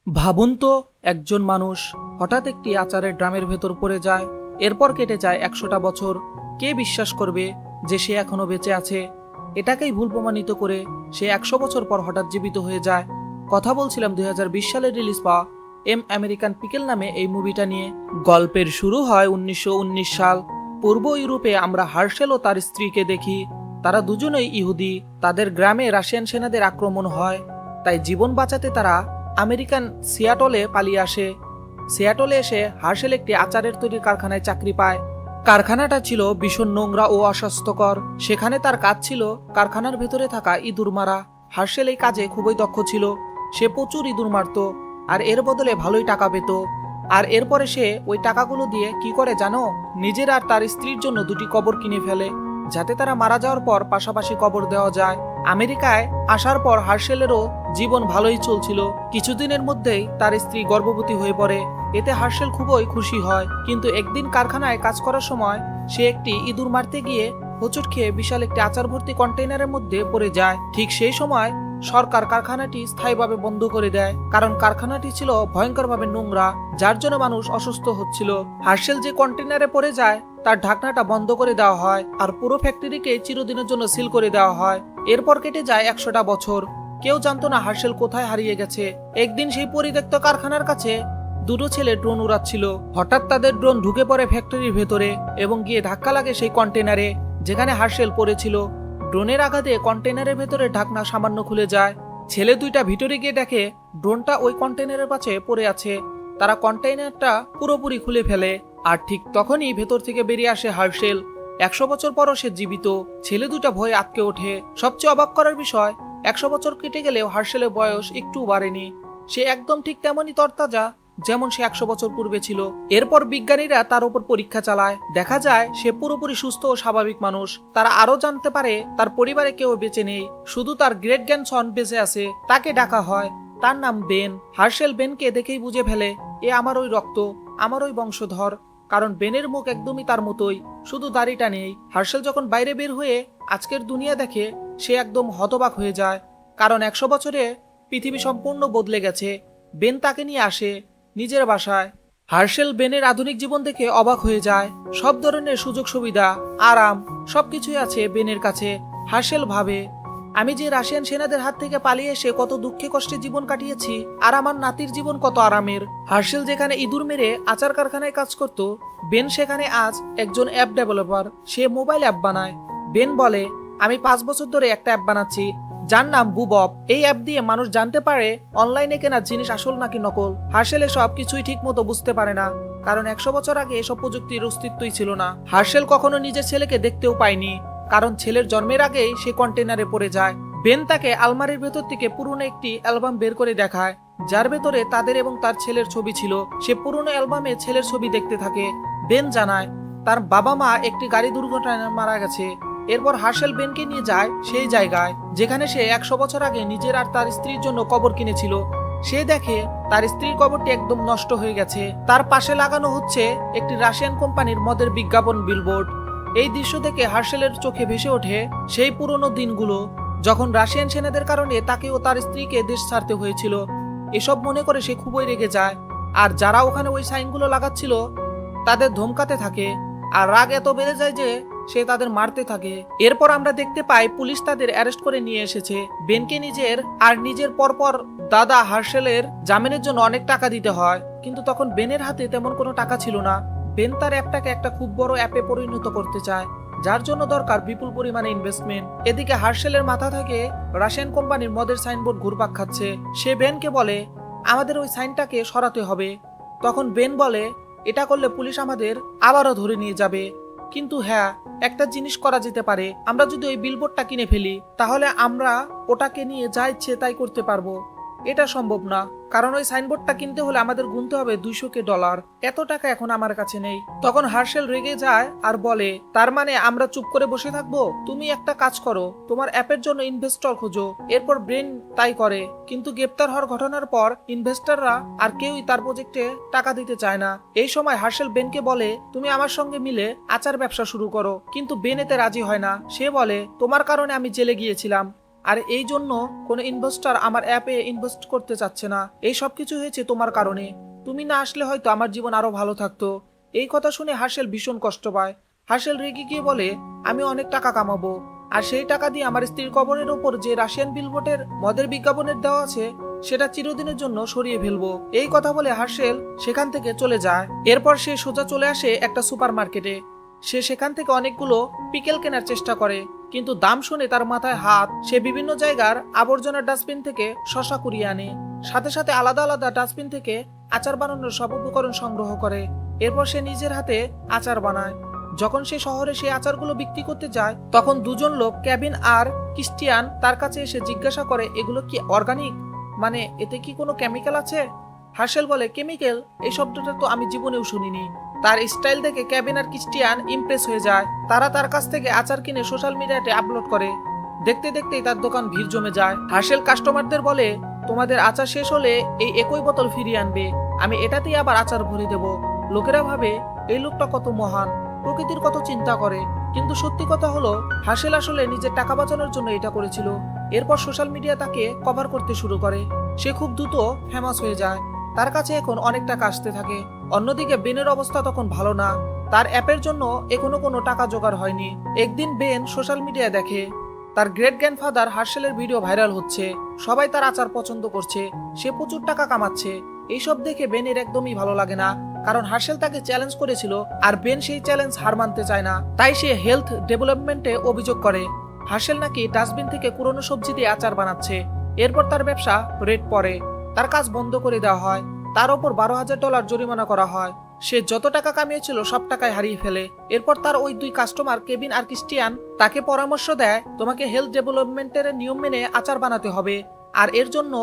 ভাবুন তো, একজন মানুষ হঠাৎ একটি আচারের ড্রামের ভেতর পড়ে যায়। এরপর কেটে যায় 100টা বছর। কে বিশ্বাস করবে যে সে এখনো বেঁচে আছে? এটাকেই ভুল প্রমাণিত করে সে 100 বছর পর হঠাৎ জীবিত হয়ে যায়। কথা বলছিলাম 2020 সালে রিলিজ পাওয়া আমেরিকান পিকেল নামে এই মুভিটা নিয়ে। গল্পের শুরু হয় 1919 সাল। পূর্ব ইউরোপে আমরা হার্শেল ও তার স্ত্রীকে দেখি। তারা দুজনেই ইহুদি। তাদের গ্রামে রাশিয়ান সেনাদের আক্রমণ হয়, তাই জীবন বাঁচাতে তারা আমেরিকান সিয়াটলে পালিয়ে আসে। সিয়াটলে এসে হার্শেল একটি আচারের তৈরির কারখানায় চাকরি পায়। কারখানাটা ছিল ভীষণ নোংরা ও অস্বাস্থ্যকর। সেখানে তার কাজ ছিল কারখানার ভেতরে থাকা ইঁদুর মারা। হার্শেল এই কাজে খুবই দক্ষ ছিল। সে প্রচুর ইঁদুর মারত আর এর বদলে ভালোই টাকা পেত। আর এরপরে সে ওই টাকাগুলো দিয়ে কি করে জানো? নিজের আর তার স্ত্রীর জন্য দুটি কবর কিনে ফেলে, যাতে তারা মারা যাওয়ার পর পাশাপাশি কবর দেওয়া যায়। আমেরিকায় আসার পর হার্শেলেরও জীবন ভালোই চলছিল। কিছুদিনের মধ্যেই তার স্ত্রী গর্ভবতী হয়ে পড়ে। এতে হার্শেল খুবই খুশি হয়। কিন্তু একদিন কারখানায় কাজ করার সময় সে একটি ইঁদুর মারতে গিয়ে হোঁচট খেয়ে বিশাল একটি আচার ভর্তি কন্টেইনারের মধ্যে পড়ে যায়। ঠিক সেই সময় সরকার কারখানাটি স্থায়ীভাবে বন্ধ করে দেয়, কারণ কারখানাটি ছিল ভয়ঙ্করভাবে নোংরা, যার জন্য মানুষ অসুস্থ হচ্ছিল। হার্শেল যে কন্টেইনারে পড়ে যায় তার ঢাকনাটা বন্ধ করে দেওয়া হয় আর পুরো ফ্যাক্টরিকে চিরদিনের জন্য সিল করে দেওয়া হয়। এরপর কেটে যায় 100টা বছর। কেউ জানতো না হার্শেল কোথায় হারিয়ে গেছে। একদিন সেই পরিত্যক্ত কারখানার কাছে দুটো ছেলে ড্রোন উড়াচ্ছিল। হঠাৎ তাদের ড্রোন ঢুকে পড়ে ফ্যাক্টরির ভেতরে এবং গিয়ে ধাক্কা লাগে সেই কন্টেনারে যেখানে হার্শেল পড়েছিল। ড্রোনের আঘাতে কন্টেনারের ভেতরে ঢাকনা সামান্য খুলে যায়। ছেলে দুইটা ভিতরে গিয়ে দেখে ড্রোনটা ওই কন্টেনারের পাশে পড়ে আছে। তারা কন্টেইনারটা পুরোপুরি খুলে ফেলে আর ঠিক তখনই ভেতর থেকে বেরিয়ে আসে হার্শেল। 100 বছর পরও সে জীবিত। ছেলে দুটা ভয়ে আটকে ওঠে। সবচেয়ে অবাক করার বিষয়, 100 বছর কেটে গেলেও হার্শেলের বয়স একটু বাড়েনি। সে একদম ঠিক তেমনই তরতাজা যেমন সে 100 বছর পূর্বে ছিল। এরপর বিজ্ঞানীরা তার উপর পরীক্ষা চালায়। দেখা যায় সে পুরোপুরি সুস্থ ও স্বাভাবিক মানুষ। তারা আরো জানতে পারে তার পরিবারে কেউ বেঁচে নেই, শুধু তার গ্রেট গ্র্যান্ডসন বেঁচে আছে। তাকে ডাকা হয়, তার নাম বেন। হার্শেল বেনকে দেখেই বুঝে ফেলে এ আমার ওই রক্ত, আমার ওই বংশধর, কারণ বেনের মুখ একদমই তার মতোই, শুধু দাড়িটা নেই। হার্শেল যখন বাইরে বের হয়ে আজকের দুনিয়া দেখে সে একদম হতবাক হয়ে যায়, কারণ 100 বছরে পৃথিবী সম্পূর্ণ বদলে গেছে। বেন তাকে নিয়ে আসে নিজের বাসায়। হার্শেল বেনের আধুনিক জীবন দেখে অবাক হয়ে যায়। সব ধরনের সুযোগ সুবিধা, আরাম সবকিছুই আছে বেনের কাছে। হার্শেল ভাবে, আমি যে রাশিয়ান সেনাদের হাত থেকে পালিয়ে এসে কত দুঃখে কষ্টে জীবন কাটিয়েছি, আর আমার নাতির জীবন কত আরামের। হার্শেল যেখানে ইঁদুর মেরে আচার কারখানায় কাজ করত, বেন সেখানে আজ একজন অ্যাপ ডেভেলপার। সে মোবাইল অ্যাপ বানায়। বেন বলে, আমি 5 বছর ধরে একটা অ্যাপ বানাচ্ছি যার নাম বুবব। এই অ্যাপ দিয়ে মানুষ জানতে পারে অনলাইনে কেনা জিনিস আসল নাকি নকল। হার্শেল সব কিছুই ঠিক মতো বুঝতে পারে না, কারণ 100 বছর আগে এসব প্রযুক্তির অস্তিত্বই ছিল না। হার্শেল কখনো নিজের ছেলেকে দেখতেও পায়নি, কারণ ছেলের জন্মের আগেই সে কন্টেনারে পড়ে যায়। বেন তাকে আলমারির ভেতর থেকে পুরনো একটি অ্যালবাম বের করে দেখায়, যার ভেতরে তাদের এবং তার ছেলের ছবি ছিল। সে পুরনো অ্যালবামে ছেলের ছবি দেখতে থাকে। বেন জানায় তার বাবা মা একটি গাড়ি দুর্ঘটনায় মারা গেছে। এরপর হার্শেল বেনকে নিয়ে যায় সেই জায়গায় যেখানে সে 100 বছর আগে নিজের আর তার স্ত্রীর জন্য কবর কিনেছিল। সে দেখে তার স্ত্রীর কবরটি একদম নষ্ট হয়ে গেছে। তার পাশে লাগানো হচ্ছে একটি রাশিয়ান কোম্পানির মদের বিজ্ঞাপন বিলবোর্ড। এই দৃশ্য দেখে হার্শেলের চোখে ভেসে ওঠে সেই পুরনো দিনগুলো, যখন রাশিয়ান সেনাদের কারণে তাকে ও তার স্ত্রীকে দেশ ছাড়তে হয়েছিল। এসব মনে করে সে খুবই রেগে যায়, আর যারা ওখানে ওই সাইনগুলো লাগাচ্ছিল তাদের ধমকাতে থাকে। আর রাগ এত বেড়ে যায় যে সে তাদের মারতে থাকে। এরপর আমরা দেখতে পাই পুলিশ তাদের অ্যারেস্ট করে নিয়ে এসেছে। বেনকে নিজের আর নিজের পরপর দাদা হার্শেলের জামিনের জন্য অনেক টাকা দিতে হয়, কিন্তু তখন বেনের হাতে তেমন কোনো টাকা ছিল না। বেন তার অ্যাপটাকে একটা খুব বড় অ্যাপে পরিণত করতে চায়, যার জন্য দরকার বিপুল পরিমাণে ইনভেস্টমেন্ট। এদিকে হার্শেলের মাথা থেকে রাশিয়ান কোম্পানির মদের সাইনবোর্ড ঘুরপাক খাচ্ছে। সে বেনকে বলে, আমাদের ওই সাইনটাকে সরাতে হবে। তখন বেন বলে, এটা করলে পুলিশ আমাদের আবারও ধরে নিয়ে যাবে। কিন্তু হ্যাঁ, একটা জিনিস করা যেতে পারে, আমরা যদি ওই বিলবোর্ডটা কিনে ফেলি তাহলে আমরা ওটাকে নিয়ে যা ইচ্ছে তাই করতে পারবো। এটা সম্ভব না, কারণ ওই সাইনবোর্ডটা কিনতে হলে আমাদের গুনতে হবে $200। এত টাকা এখন আমার কাছে নেই। তখন হার্শেল রেগে যায় আর বলে, তার মানে আমরা চুপ করে বসে থাকবো? তুমি একটা কাজ করো, তোমার অ্যাপের জন্য ইনভেস্টর খোঁজো। এরপর ব্রেন তাই করে, কিন্তু গ্রেপ্তার হওয়ার ঘটনার পর ইনভেস্টররা আর কেউই তার প্রজেক্টে টাকা দিতে চায় না। এই সময় হার্শেল বেনকে বলে, তুমি আমার সঙ্গে মিলে আচার ব্যবসা শুরু করো। কিন্তু বেন এতে রাজি হয় না। সে বলে, তোমার কারণে আমি জেলে গিয়েছিলাম, আর এই জন্য কোনো ইনভেস্টর আমার অ্যাপে ইনভেস্ট করতে চাচ্ছে না। এই সব কিছু হয়েছে তোমার কারণে। তুমি না আসলে হয়তো আমার জীবন আরো ভালো থাকতো। এই কথা শুনে হার্শেল ভীষণ কষ্ট পায়। হার্শেল রেগে গিয়ে বলে, আমি অনেক টাকা কামাবো, আর সেই টাকা দিয়ে আমার স্ত্রীর কবরের ওপর যে রাশিয়ান বিলবোর্ডের মদের বিজ্ঞাপনের দেওয়া আছে সেটা চিরদিনের জন্য সরিয়ে ফেলবো। এই কথা বলে হার্শেল সেখান থেকে চলে যায়। এরপর সে সোজা চলে আসে একটা সুপার মার্কেটে। সে সেখান থেকে অনেকগুলো পিকেল কেনার চেষ্টা করে, কিন্তু দাম শুনে তার মাথায় হাত। সে বিভিন্ন জায়গার আবর্জনার ডাস্টবিন থেকে শশা কুড়িয়ে আনে, সাথে সাথে আলাদা আলাদা ডাস্টবিন থেকে আচার বানানোর সব উপকরণ সংগ্রহ করে। এরপর সে নিজের হাতে আচার বানায়। যখন সে শহরে সেই আচারগুলো বিক্রি করতে যায়, তখন দুজন লোক, কেভিন আর ক্রিস্টিয়ান, তার কাছে এসে জিজ্ঞাসা করে, এগুলো কি অর্গানিক? মানে এতে কি কোনো কেমিক্যাল আছে? হার্শেল বলে, কেমিক্যাল এই শব্দটা তো আমি জীবনেও শুনিনি। তার স্টাইল দেখে কেভিন আর ক্রিস্টিয়ান ইমপ্রেস হয়ে যায়। তারা তার কাছ থেকে আচার কিনে সোশ্যাল মিডিয়াতে আপলোড করে। দেখতে দেখতেই তার দোকান ভিড় জমে যায়। হার্শেল কাস্টমারদের বলে, তোমাদের আচার শেষ হলে এই একই বোতল ফিরিয়ে আনবে, আমি এটাতেই আবার আচার ভরে দেব। লোকেরা ভাবে এই লোকটা কত মহান, প্রকৃতির কত চিন্তা করে। কিন্তু সত্যি কথা হলো, হার্শেল আসলে নিজের টাকা বাঁচানোর জন্য এটা করেছিল। এরপর সোশ্যাল মিডিয়া তাকে কভার করতে শুরু করে। সে খুব দ্রুত ফেমাস হয়ে যায়। তার কাছে এখন অনেক টাকা আসতে থাকে। অন্যদিকে বেনের অবস্থা তখন ভালো না। তার অ্যাপের জন্য এখনো কোনো টাকা জোগাড় হয়নি। একদিন বেন সোশ্যাল মিডিয়ায় দেখে তার গ্রেট গ্র্যান্ডফাদার হার্শেলের ভিডিও ভাইরাল হচ্ছে। সবাই তার আচার পছন্দ করছে, সে প্রচুর টাকা কামাচ্ছে। এইসব দেখে বেনের একদমই ভালো লাগে না, কারণ হার্শেল তাকে চ্যালেঞ্জ করেছিল, আর বেন সেই চ্যালেঞ্জ হার মানতে চায় না। তাই সে হেলথ ডেভেলপমেন্টে অভিযোগ করে হার্শেল নাকি ডাস্টবিন থেকে পুরনো সবজি দিয়ে আচার বানাচ্ছে। এরপর তার ব্যবসা রেড পড়ে, তার কাজ বন্ধ করে দেওয়া হয়। তার ওপর $12,000 জরিমানা করা হয়। সে যত টাকা কামিয়েছিল সব টাকায় হারিয়ে ফেলে। এরপর তার ওই দুই কাস্টমার, কেভিন আর ক্রিস্টিয়ান, তাকে পরামর্শ দেয়, তোমাকে হেলথ ডেভেলপমেন্টের নিয়ম মেনে আচার বানাতে হবে, আর এর জন্য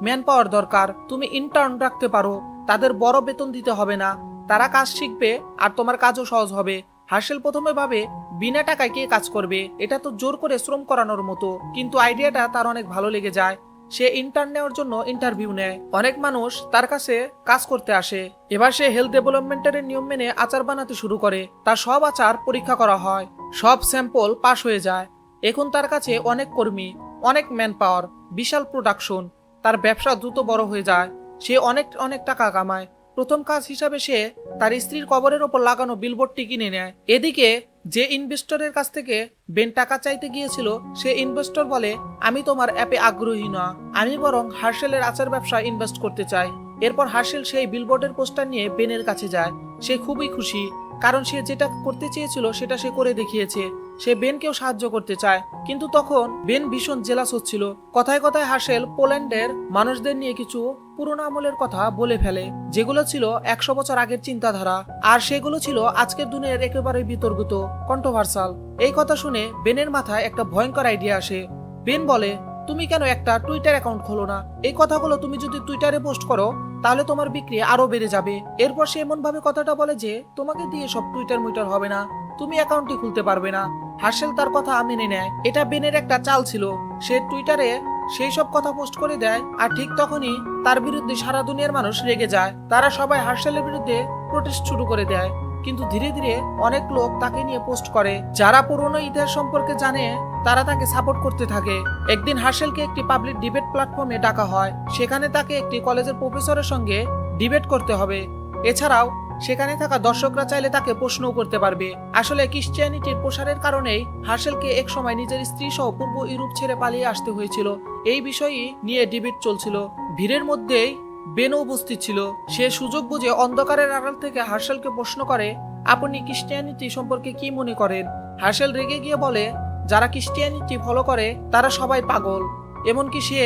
ম্যান পাওয়ার দরকার। তুমি ইন্টার্ন রাখতে পারো, তাদের বড় বেতন দিতে হবে না, তারা কাজ শিখবে আর তোমার কাজও সহজ হবে। হার্শেল প্রথমে ভাবে, বিনা টাকায় কে কাজ করবে, এটা তো জোর করে শ্রম করানোর মতো। কিন্তু আইডিয়াটা তার অনেক ভালো লেগে যায়। সে ইন্টার্ন নেওয়ার জন্য ইন্টারভিউ নেয়। অনেক মানুষ তার কাছে কাজ করতে আসে। এবার সে হেলথ ডেভেলপমেন্টের নিয়ম মেনে আচার বানাতে শুরু করে। তার সব আচার পরীক্ষা করা হয়, সব স্যাম্পল পাস হয়ে যায়। এখন তার কাছে অনেক কর্মী, অনেক ম্যান পাওয়ার, বিশাল প্রোডাকশন। তার ব্যবসা দ্রুত বড় হয়ে যায়। সে অনেক অনেক টাকা কামায়। প্রথম কাজ হিসাবে সে তার স্ত্রীর কবরের ওপর লাগানো বিলবোর্ডটি কিনে নেয়। এদিকে যে ইনভেস্টরের কাছ থেকে বেন টাকা চাইতে গিয়েছিল, সে ইনভেস্টর বলে, আমি তোমার অ্যাপে আগ্রহী না, আমি বরং হার্শেলের আচার ব্যবসা ইনভেস্ট করতে চাই। এরপর হার্শেল সেই বিলবোর্ডের পোস্টার নিয়ে বেনের কাছে যায়। সে খুবই খুশি, কারণ সে যেটা করতে চেয়েছিল সেটা সে করে দেখিয়েছে। সে বেনকেও সাহায্য করতে চায়, কিন্তু তখন বেন ভীষণ জেলাস হচ্ছিল। কথায় কথায় হার্শেল পোল্যান্ডের মানুষদের নিয়ে কিছু পুরোনো আমলের কথা বলে ফেলে, যেগুলো ছিল 100 বছর আগের চিন্তাধারা, আর সেগুলো ছিল আজকের দুনিয়ার একেবারে বিতর্কিত, কন্ট্রোভার্সাল। এই কথা শুনে বেনের মাথায় একটা ভয়ঙ্কর আইডিয়া আসে। বেন বলে, তুমি কেন একটা টুইটার অ্যাকাউন্ট খোলো না? এই কথাগুলো তুমি যদি টুইটারে পোস্ট করো তাহলে তোমার বিক্রি আরো বেড়ে যাবে। এরপর সে এমন ভাবে কথাটা বলে যে, তোমাকে দিয়ে সব টুইটার মুইটার হবে না, তুমি অ্যাকাউন্টই খুলতে পারবে না। হার্শেল তার কথা মেনে নেয়। এটা বেনের একটা চাল ছিল। সে টুইটারে সেই সব কথা পোস্ট করে দেয়, আর ঠিক তখনই তার বিরুদ্ধে সারা দুনিয়ার মানুষ রেগে যায়। তারা সবাই হার্শেলের বিরুদ্ধে প্রোটেস্ট শুরু করে দেয়। কিন্তু ধীরে ধীরে অনেক লোক তাকে নিয়ে পোস্ট করে। যারা পুরনো ইতিহাস সম্পর্কে জানে তারা তাকে সাপোর্ট করতে থাকে। একদিন হার্শেলকে একটি পাবলিক ডিবেট প্ল্যাটফর্মে ডাকা হয়। সেখানে তাকে একটি কলেজের প্রফেসরের সঙ্গে ডিবেট করতে হবে। এছাড়াও সেখানে থাকা দর্শকরা চাইলে তাকে প্রশ্নও করতে পারবে। আসলে ক্রিশ্চিয়ানিটির প্রসারের কারণেই হার্শেলকে এক সময় নিজের স্ত্রী সহ পূর্ব ইউরোপ ছেড়ে পালিয়ে আসতে হয়েছিল। এই বিষয়ই নিয়ে ডিবেট চলছিল। ভিড়ের মধ্যেই বেনও উপস্থিত ছিল। সে সুযোগ বুঝে অন্ধকারের আড়াল থেকে হার্শেলকে প্রশ্ন করে, আপনি ক্রিশ্চিয়ানিটি সম্পর্কে কি মনে করেন? হার্শেল রেগে গিয়ে বলে, যারা ক্রিশ্চিয়ানিটি ফলো করে তারা সবাই পাগল। এমনকি সে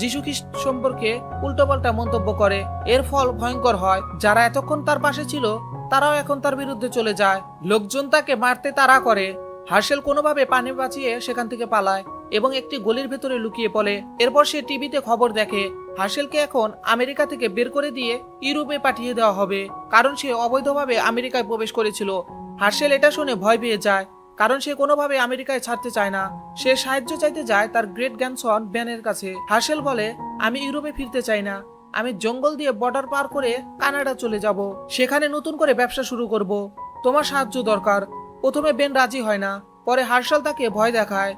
যিশু খ্রিস্ট সম্পর্কে উল্টোপাল্টা মন্তব্য করে। এর ফল ভয়ঙ্কর হয়। যারা এতক্ষণ তার পাশে ছিল তারাও এখন তার বিরুদ্ধে চলে যায়। লোকজন তাকে মারতে তাড়া করে। হার্শেল কোনোভাবে পানি বাঁচিয়ে সেখান থেকে পালায় এবং একটি গলির ভেতরে লুকিয়ে পড়ে। এরপর সে টিভিতে খবর দেখে হার্শেলকে এখন আমেরিকা থেকে বের করে দিয়ে ইউরোপে পাঠিয়ে দেওয়া হবে, কারণ সে অবৈধভাবে আমেরিকায় প্রবেশ করেছিল। হার্শেল এটা শুনে ভয় পেয়ে যায়, কারণ সে কোনোভাবে আমেরিকায় ছাড়তে চায় না। সে সাহায্য চাইতে যায় তার গ্রেট গ্র্যান্ডসন বেনের কাছে। হার্শেল বলে, আমি ইউরোপে ফিরতে চাই না, আমি জঙ্গল দিয়ে বর্ডার পার করে কানাডা চলে যাব, সেখানে নতুন করে ব্যবসা শুরু করব, তোমার সাহায্য দরকার। প্রথমে বেন রাজি হয় না, পরে হার্শেল তাকে ভয় দেখায়।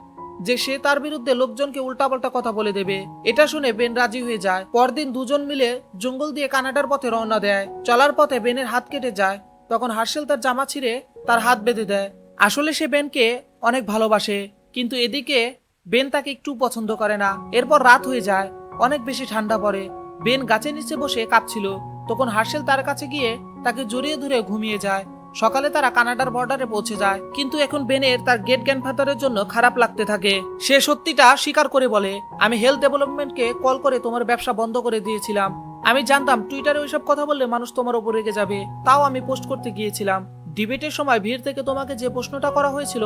যে সে তার বিরুদ্ধে লোকজনকে উল্টাপাল্টা কথা বলে দেবে। এটা শুনে বেন রাজি হয়ে যায়। পরদিন দুজন মিলে জঙ্গল দিয়ে কানাডার পথে রওনা দেয়। চলার পথে বেনের হাত কেটে যায়। তখন হার্শেল তার জামা ছিঁড়ে তার হাত বেঁধে দেয়। আসলে সে বেনকে অনেক ভালোবাসে, কিন্তু এদিকে বেন তাকে একটু পছন্দ করে না। এরপর রাত হয়ে যায়, অনেক বেশি ঠান্ডা পড়ে। বেন গাছের নিচে বসে কাঁপছিল। তখন হার্শেল তার কাছে গিয়ে তাকে জড়িয়ে ধরে ঘুমিয়ে যায়। সকালে তারা কানাডার বর্ডারে পৌঁছে যায়, কিন্তু এখন বেনের তার গ্রেট গ্র্যান্ডফাদারের জন্য খারাপ লাগতে থাকে। সে সত্যিটা স্বীকার করে বলে, আমি হেলথ ডেভেলপমেন্টকে কল করে তোমার ব্যবসা বন্ধ করে দিয়েছিলাম। আমি জানতাম টুইটারে ওইসব কথা বললে মানুষ তোমার উপর রেগে যাবে, তাও আমি পোস্ট করতে গিয়েছিলাম। ডিবেটের সময় ভিড় থেকে তোমাকে যে প্রশ্নটা করা হয়েছিল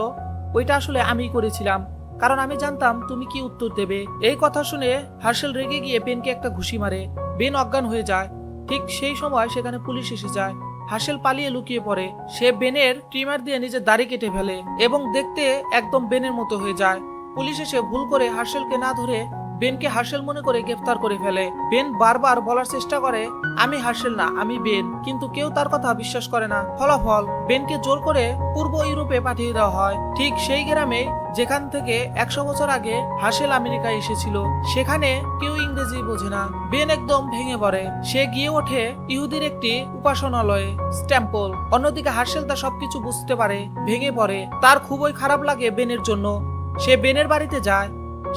ওইটা আসলে আমিই করেছিলাম, কারণ আমি জানতাম তুমি কি উত্তর দেবে। এই কথা শুনে হার্শেল রেগে গিয়ে বেনকে একটা ঘুষি মারে। বেন অজ্ঞান হয়ে যায়। ঠিক সেই সময় সেখানে পুলিশ এসে যায়। হার্শেল পালিয়ে লুকিয়ে পড়ে। সে বেনের ট্রিমার দিয়ে নিজের দাড়ি কেটে ফেলে এবং দেখতে একদম বেনের মতো হয়ে যায়। পুলিশ এসে ভুল করে হার্শেলকে না ধরে বেনকে হার্শেল মনে করে গ্রেফতার করে ফেলে। বেন বারবার বলার চেষ্টা করে, আমি হার্শেল না, আমি বেন, কিন্তু কেউ তার কথা বিশ্বাস করে না। ফলাফল, বেনকে জোর করে পূর্ব ইউরোপে পাঠিয়ে দেওয়া হয়, ঠিক সেই গ্রামে যেখান থেকে 100 বছর আগে হার্শেল আমেরিকায় এসেছিল। সেখানে কেউ ইংরেজি বোঝে না। বেন একদম ভেঙে পড়ে। সে গিয়ে ওঠে ইহুদির একটি উপাসনালয়ে, স্ট্যাম্পল। অন্যদিকে হার্শেল তা সবকিছু বুঝতে পারে, ভেঙে পড়ে। তার খুবই খারাপ লাগে বেনের জন্য। সে বেনের বাড়িতে যায়।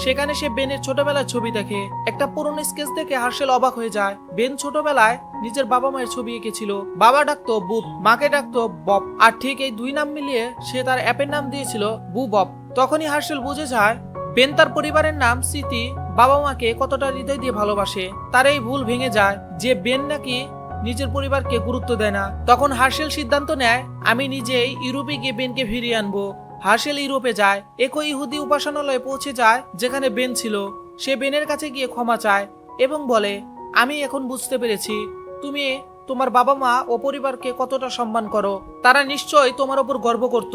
সেখানে সে বেনের ছোটবেলার ছবি দেখে। একটা পুরনো স্কেচ দেখে হার্শেল অবাক হয়ে যায়। বেন ছোটবেলায় নিজের বাবা মায়ের ছবি এঁকেছিল। বাবা ডাকতো বুব, মাকে ডাকতো বব, আর ঠিক এই দুই নাম মিলিয়ে সে তার অ্যাপের নাম দিয়েছিল বু বব। তখনই হার্শেল বুঝে যায় বেন তার পরিবারের নাম স্মৃতি বাবা মাকে কতটা হৃদয় দিয়ে ভালোবাসে। তার এই ভুল ভেঙে যায় যে বেন নাকি নিজের পরিবারকে গুরুত্ব দেয় না। তখন হার্শেল সিদ্ধান্ত নেয়, আমি নিজেই ইউরোপে গিয়ে বেনকে ফিরিয়ে আনবো। হার্শেল ইউরোপে যায়, একই ইহুদি উপাসনালয়ে পৌঁছে যায় যেখানে বেন ছিল। সে বেনের কাছে গিয়ে ক্ষমা চায় এবং বলে, আমি এখন বুঝতে পেরেছি তুমি তোমার বাবা মা ও পরিবারকে কতটা সম্মান করো। তারা নিশ্চয়ই তোমার উপর গর্ব করত।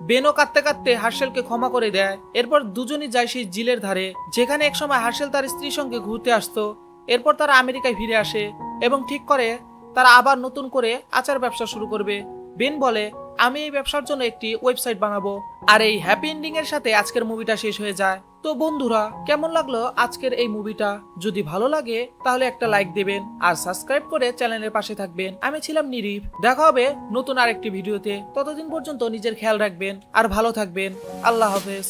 বেনও কাঁদতে কাঁদতে হার্শেলকে ক্ষমা করে দেয়। এরপর দুজনই যায় সেই জিলের ধারে, যেখানে একসময় হার্শেল তার স্ত্রীর সঙ্গে ঘুরতে আসতো। এরপর তারা আমেরিকায় ফিরে আসে এবং ঠিক করে তারা আবার নতুন করে আচার ব্যবসা শুরু করবে। বেন বলে, আমি এই ব্যবসার জন্য একটি ওয়েবসাইট বানাবো। আর এই হ্যাপি এন্ডিং এর সাথে আজকের মুভিটা শেষ হয়ে যায়। তো বন্ধুরা, কেমন লাগলো আজকের এই মুভিটা? যদি ভালো লাগে তাহলে একটা লাইক দেবেন আর সাবস্ক্রাইব করে চ্যানেলের পাশে থাকবেন। আমি ছিলাম নিরিফ। দেখা হবে নতুন আরেকটি ভিডিওতে। ততদিন পর্যন্ত নিজের খেয়াল রাখবেন আর ভালো থাকবেন। আল্লাহ হাফেজ।